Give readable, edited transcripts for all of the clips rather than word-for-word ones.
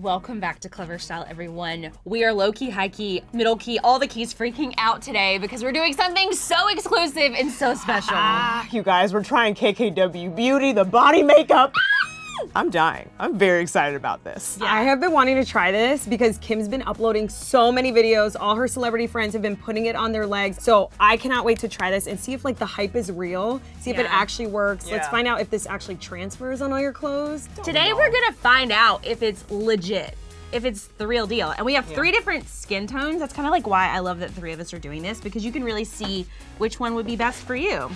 Welcome back to Clevver Style, everyone. We are low-key, high-key, middle-key, all the keys freaking out today because we're doing something so exclusive and so special. You guys, we're trying KKW Beauty, the body makeup. I'm dying. I'm very excited about this. Yeah. I have been wanting to try this because Kim's been uploading so many videos. All her celebrity friends have been putting it on their legs. So I cannot wait to try this and see if like the hype is real, see if it actually works. Let's find out if this actually transfers on all your clothes. Today we're gonna find out if it's legit, if it's the real deal. And we have 3 different skin tones. That's kind of like why I love that 3 of us are doing this, because you can really see which one would be best for you.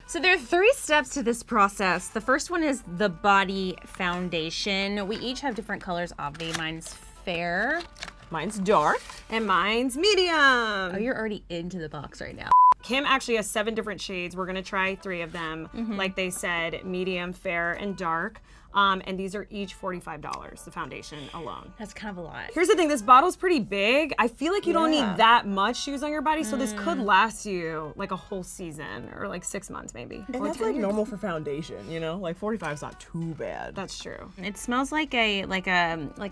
So there are 3 steps to this process. The first one is the body foundation. We each have different colors, obvi. Mine's fair. Mine's dark. And mine's medium. Oh, you're already into the box right now. Kim actually has 7 different shades. We're gonna try 3 of them. Like they said, medium, fair, and dark. And these are each $45, the foundation alone. That's kind of a lot. Here's the thing, this bottle's pretty big. I feel like you don't need that much to use on your body, so this could last you like a whole season or like 6 months maybe. And that's like normal for foundation, you know? Like 45 is not too bad. That's true. It smells like a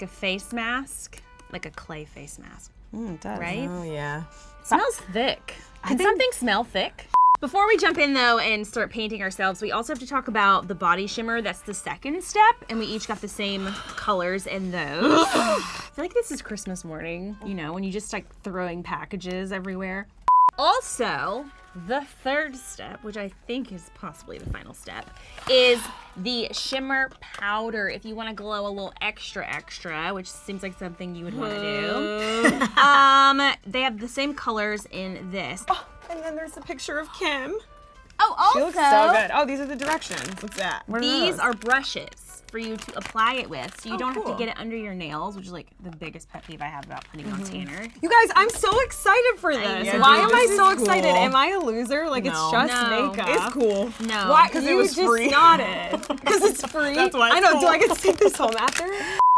face mask, like a clay face mask. It does. Right? Oh yeah. It smells thick. Can something smell thick? Before we jump in though and start painting ourselves, we also have to talk about the body shimmer. That's the second step, and we each got the same colors in those. I feel like this is Christmas morning, you know, when you just like throwing packages everywhere. Also, the third step, which I think is possibly the final step, is the shimmer powder. If you want to glow a little extra, which seems like something you would want to do. They have the same colors in this. Oh, and then there's a picture of Kim. Oh, also, She looks so good. Oh, these are the directions. What's that? These are brushes for you to apply it with, so you don't have to get it under your nails, which is like the biggest pet peeve I have about putting on tanner. You guys, I'm so excited for this. know. Why Dude, am I this so is excited? cool. Am I a loser? Like it's just No. makeup. It's cool. No. Why? Because it You was just free. nodded. Because it's free. That's why it's I know. cool. Do I get to take this home after?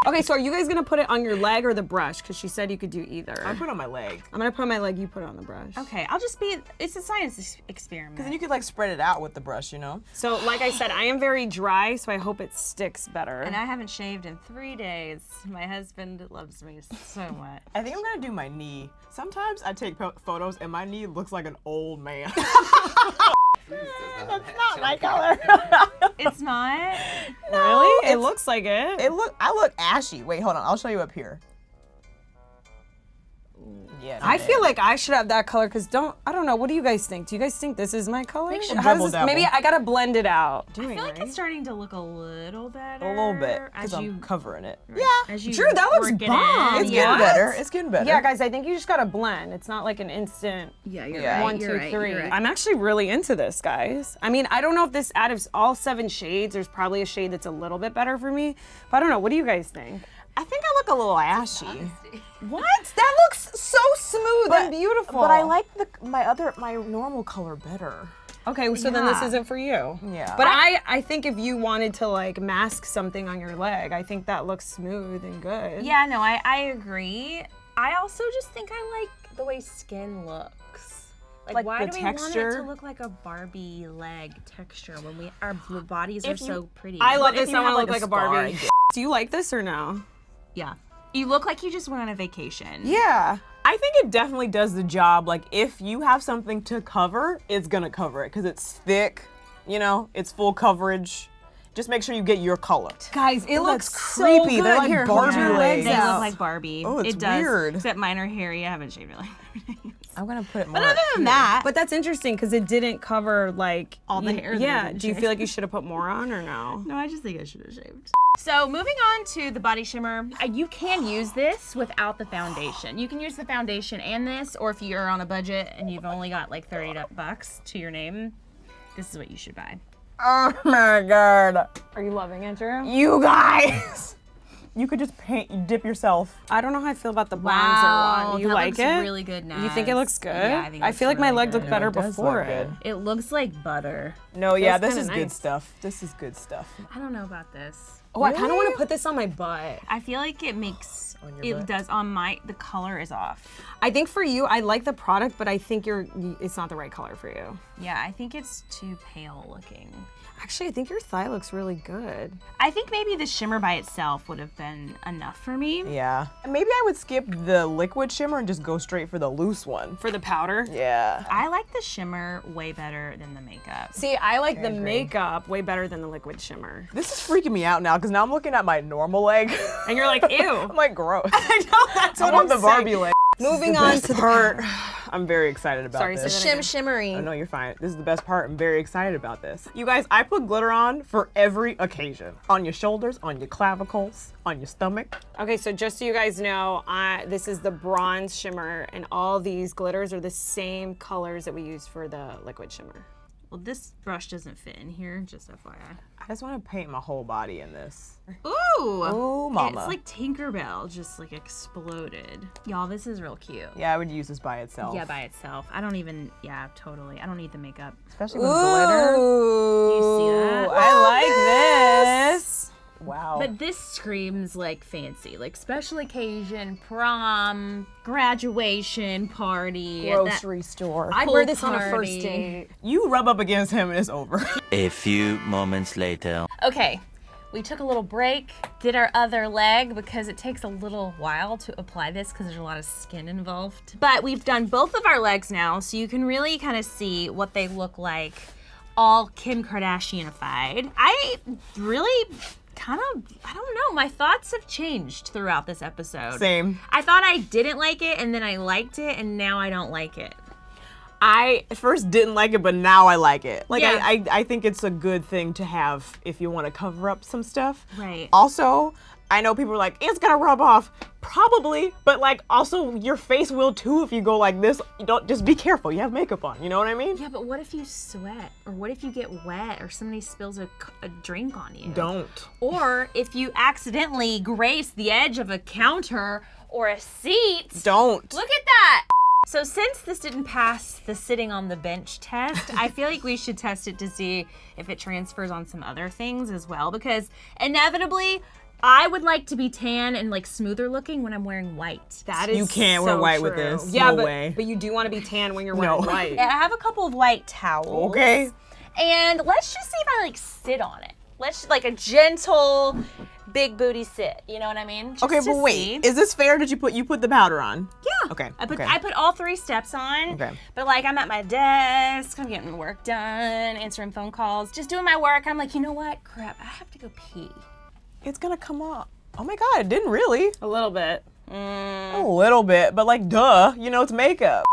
Okay, so are you guys gonna put it on your leg or the brush? Because she said you could do either. I put it on my leg. I'm gonna put it on my leg. You put it on the brush. Okay, I'll just be, it's a science experiment. Because then you could like spread it out with the brush, you know? So, like I said, I am very dry, so I hope it sticks better. And I haven't shaved in 3 days. My husband loves me so much. I think I'm gonna do my knee. Sometimes I take photos and my knee looks like an old man. That's not my color. It's not? Really? It looks like it. I look ashy. Wait, hold on. I'll show you up here. Yeah. I feel like I should have that color because I don't know. What do you guys think? Do you guys think this is my color? Think How does double this, maybe I gotta blend it out. I feel like it's starting to look a little better. a little bit as because I'm you, covering it. as you Drew, that looks work it bomb. in. It's Yeah. getting better. It's getting better. Yeah, guys, I think you just gotta blend. It's not like an instant. Yeah, you're Yeah. right. 1, 2, you're right, 3. you're right. I'm actually really into this, guys. I mean, I don't know if this out of all 7 shades, there's probably a shade that's a little bit better for me. But I don't know. What do you guys think? I think I look a little ashy. What? That looks so smooth and beautiful. But I like my normal color better. Okay, so then this isn't for you. Yeah. But I think if you wanted to like mask something on your leg, I think that looks smooth and good. Yeah, no, I agree. I also just think I like the way skin looks. Like why the do we want it texture? to look like a Barbie leg texture when our bodies are so pretty? I love But if this. you I want have, to look like, like a a Barbie. scar, Do you like this or no? Yeah. You look like you just went on a vacation. Yeah. I think it definitely does the job. Like if you have something to cover, it's gonna cover it because it's thick. You know, it's full coverage. Just make sure you get your color. Guys, it looks that's so creepy. good. They're like Here, hold Barbie your legs. They out. look like Barbie. Oh, it's it does, weird. Except mine are hairy. I haven't shaved it like 3 days. I'm gonna put it more. But other than that, But that's interesting because it didn't cover like All the hair that I Yeah. didn't Do you shave. feel like you should have put more on or no? no, I just think I should have shaved. So moving on to the body shimmer, you can use this without the foundation. You can use the foundation and this, or if you're on a budget and you've only got like $30 to your name, this is what you should buy. Oh my god. Are you loving it, Drew? You guys. You could just dip yourself. I don't know how I feel about the bronzer one. Do you that like looks it? really good now. You think it looks good? Yeah, I think it I looks feel like my really leg good. looked better it does before look it. good. It looks like butter. No, yeah, this kinda is good nice. stuff. This is good stuff. I don't know about this. Oh, I kind of want Really? to put this on my butt. I feel like it makes, On your butt? does on the color is off. I think for you, I like the product, but I think it's not the right color for you. Yeah, I think it's too pale looking. Actually, I think your thigh looks really good. I think maybe the shimmer by itself would have been enough for me. Yeah. Maybe I would skip the liquid shimmer and just go straight for the loose one. For the powder? Yeah. I like the shimmer way better than the makeup. See, I like the agree. makeup way better than the liquid shimmer. This is freaking me out now because now I'm looking at my normal leg. And you're like, ew. I'm like, gross. I know, that's I what want I'm the Barbie saying. leg. Moving on to the part. I'm very excited about Sorry, this. say that again. Shimmery. Oh, no, you're fine. This is the best part. I'm very excited about this. You guys, I put glitter on for every occasion. On your shoulders, on your clavicles, on your stomach. Okay, so just so you guys know, this is the bronze shimmer, and all these glitters are the same colors that we use for the liquid shimmer. Well, this brush doesn't fit in here, just FYI. I just want to paint my whole body in this. Ooh! Ooh, mama. It's like Tinkerbell just like exploded. Y'all, this is real cute. Yeah, I would use this by itself. Yeah, by itself. I don't even, yeah, totally. I don't need the makeup. Especially with glitter. You see that? I like this. Wow. But this screams like fancy, like special occasion, prom, graduation party. Grocery store. I'd Pool wear this on a first party. date. You rub up against him and it's over. A few moments later. Okay, we took a little break, did our other leg because it takes a little while to apply this because there's a lot of skin involved. But we've done both of our legs now, so you can really kind of see what they look like, all Kim Kardashianified. I really kind of, I don't know, my thoughts have changed throughout this episode. Same. I thought I didn't like it, and then I liked it, and now I don't like it. I at first didn't like it, but now I like it. Like, Yeah. I think it's a good thing to have if you want to cover up some stuff. Right. Also, I know people are like, it's gonna rub off. Probably, but like also your face will too if you go like this. You don't, just be careful. You have makeup on. You know what I mean? Yeah, but what if you sweat? Or what if you get wet or somebody spills a drink on you? Don't. Or if you accidentally grace the edge of a counter or a seat. Don't. Look at that! So since this didn't pass the sitting on the bench test, I feel like we should test it to see if it transfers on some other things as well, because inevitably, I would like to be tan and like smoother looking when I'm wearing white. That is You can't wear so white with true. this. Yeah, No but, way. but you do want to be tan when you're wearing No. white. I have a couple of white towels. Okay. And let's just see if I like sit on it. Let's like a gentle, big booty sit. You know what I mean? Just Okay, to but wait. see. Is this fair? Did you put the powder on? Yeah. Okay. I put okay. I put all 3 steps on. Okay. But like I'm at my desk, I'm getting work done, answering phone calls, just doing my work. I'm like, you know what? Crap, I have to go pee. It's gonna come off. Oh my god, it didn't really. A little bit. A little bit, but like duh, you know it's makeup.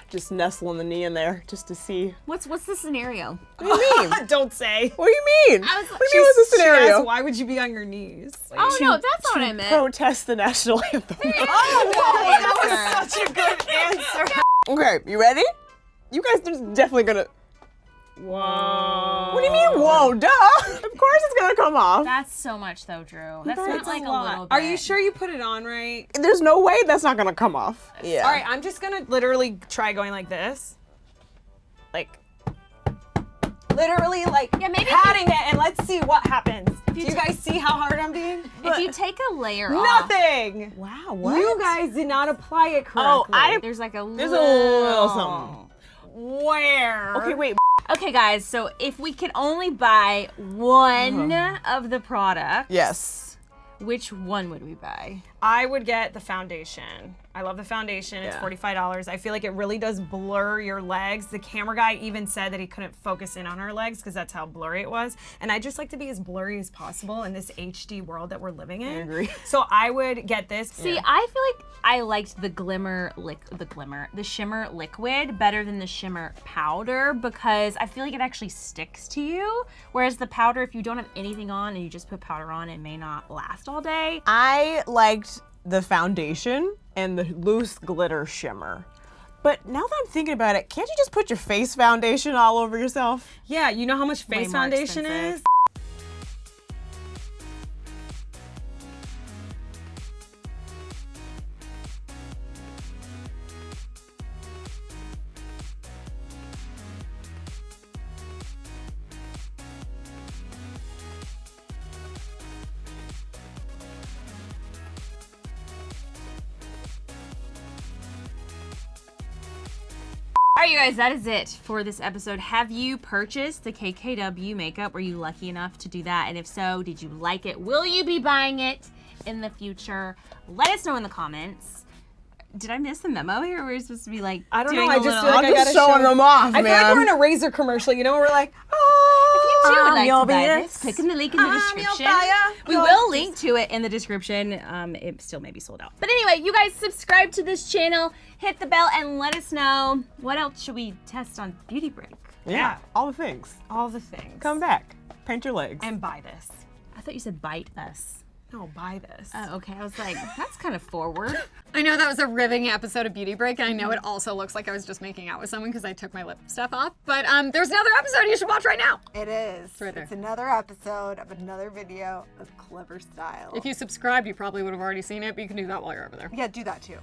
Just nestling the knee in there just to see. What's the scenario? What do you mean? Don't say. What do you mean? I was- What do you mean what's the She asked, scenario? why would you be on your knees? Oh no, that's not what I meant. Protest the national anthem. That was such a good answer. Okay, you ready? You guys are definitely gonna. Whoa. What do you mean? Whoa, duh! Of course it's gonna come off. That's so much though, Drew. That's guys, not it's like a a lot. little bit. Are you sure you put it on right? There's no way that's not gonna come off. Yeah. All right, I'm just gonna literally try going like this. Like, literally like Yeah, maybe if patting it, and let's see what happens. Do you guys see how hard I'm being? If you take a layer off. Nothing. Wow. What? You guys did not apply it Oh, correctly. There's like a There's a little something. Where? Okay, wait. Okay, guys, so if we could only buy one of the products, Yes. which one would we buy? I would get the foundation. I love the foundation. It's Yeah. $45. I feel like it really does blur your legs. The camera guy even said that he couldn't focus in on our legs because that's how blurry it was. And I just like to be as blurry as possible in this HD world that we're living in. I agree. So I would get this. See, I feel like I liked the shimmer liquid better than the shimmer powder because I feel like it actually sticks to you. Whereas the powder, if you don't have anything on and you just put powder on, it may not last all day. I liked the foundation and the loose glitter shimmer. But now that I'm thinking about it, can't you just put your face foundation all over yourself? Yeah, you know how much face more foundation expensive. is? All right, you guys, that is it for this episode. Have you purchased the KKW makeup? Were you lucky enough to do that? And if so, did you like it? Will you be buying it in the future? Let us know in the comments. Did I miss the memo here? We're supposed to be like, I don't know. doing I a just little- feel like I'm I just gotta showing show them off, I man. feel like we're in a razor commercial, you know, where we're like, oh, If you would like you'll to be buy this. this, click in the link in the I'm your description. fire. We will link to it in the description. It still may be sold out. But anyway, you guys subscribe to this channel, hit the bell, and let us know what else should we test on Beauty Break. Yeah, all the things. all the things. Come back. Paint your legs. and buy this. I thought you said bite us. No, buy this. Oh, okay. I was like, that's kind of forward. I know that was a riveting episode of Beauty Break, and I know it also looks like I was just making out with someone because I took my lip stuff off. But there's another episode you should watch right now. It is. right there. It's another episode of another video of Clevver Style. If you subscribed, you probably would have already seen it, but you can do that while you're over there. Yeah, do that too.